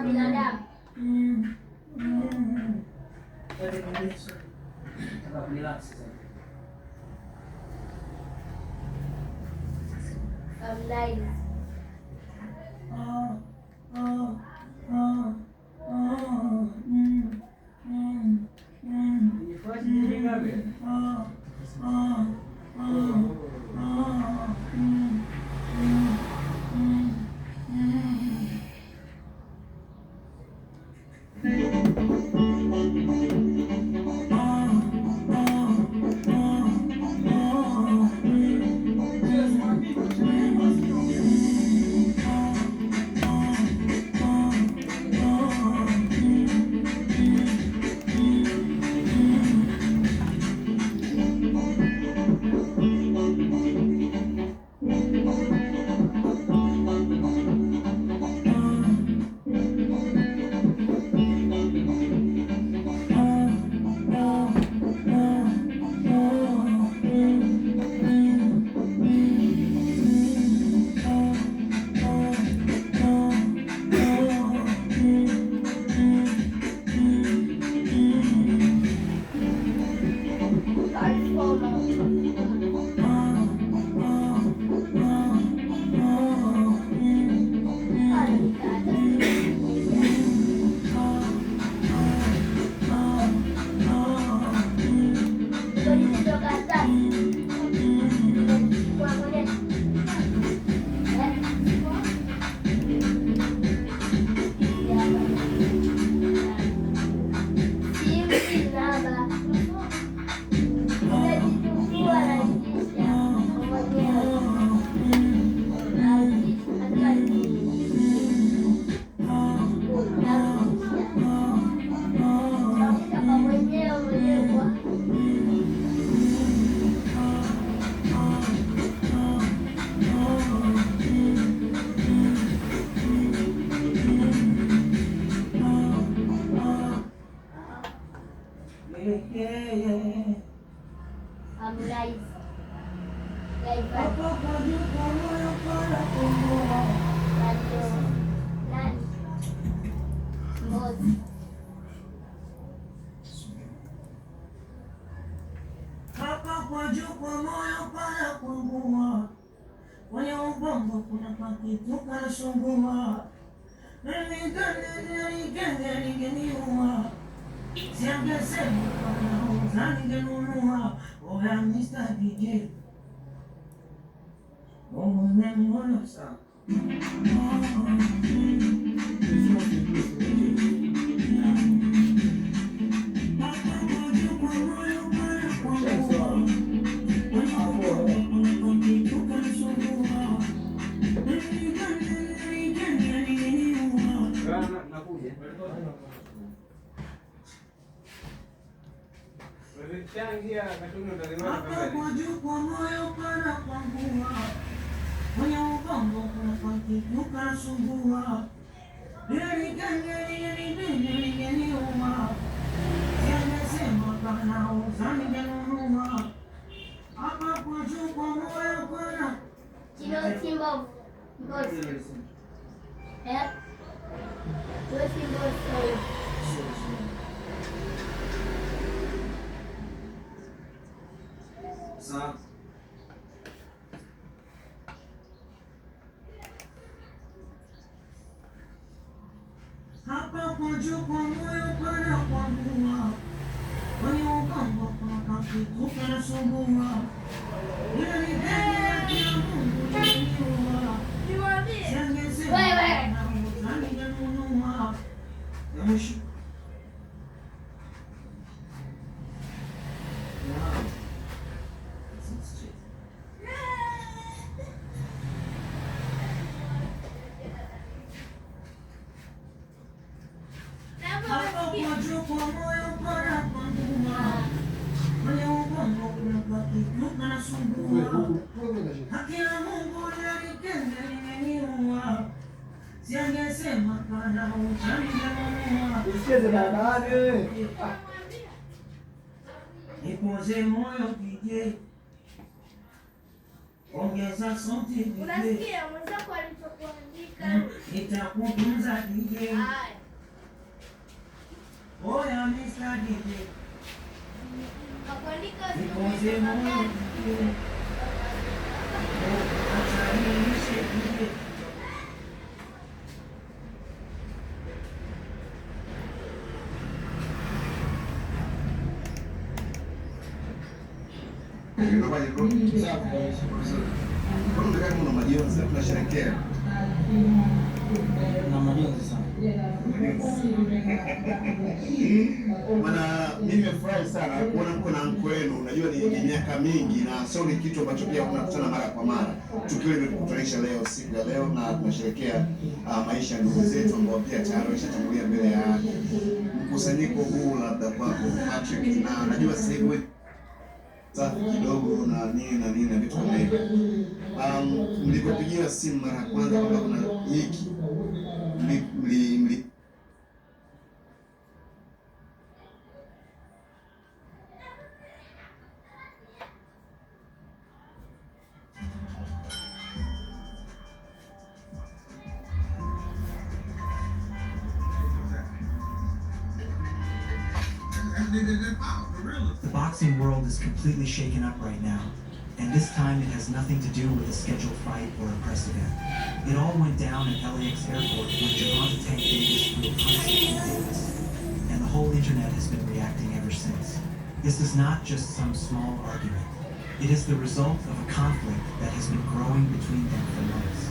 binadamu. Lite. Hapa kwa juu kwa moyo pana kuungua, kwenye ubongo kuna pakitu kanasumbua, ningeniua, siangesema kama ningenunua. Oya Mr. DJ, umeniona sana. Hapa kwa juu kwa moyo pana kuungua, kwenye ubongo kuna pakitu kanasumbua, ningeniuma, siangesema kana uza ningenunua. Hapa kwa juu kwa moyo pana Timbo ngozi. Sa hapa kwa juu kwa moyo pana kuungua, kwenye ubongo kuna pakitu kanasumbua, Nipoze moyo DJ, ongeza sauti DJ. Unasikia mwenzako alichokuandika? nitakutunza DJ. Haya. Oya Mr. DJ. Nakuandika Nikoze moyo DJ. Achanishe DJ. Kuna majonzi tunasherehekea na majonzi sana. Maana mimi nimefurahi sana kuona mko na anko wenu. Unajua ni miaka mingi na sio ni kitu ambacho pia tunakutana mara kwa mara. Tukio limetukutanisha leo, siku ya leo, na tunasherehekea maisha ya ndugu zetu ambao pia tayari wameshatangulia mbele ya mkusanyiko huu. Labda kwako Patrick, na najua sasa hivi safi kidogo na nini na vitu kama hivyo. Mlipopigiwa simu mara ya kwanza kwamba kuna hiki mli The boxing world is completely shaken up right now, and this time it has nothing to do with a scheduled fight or a press event. It all went down at LAX airport when Pandora Tool threw a punch at Davis, and the whole internet has been reacting ever since. This is not just some small argument. It is the result of a conflict that has been growing between them for months.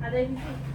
Ada di sini.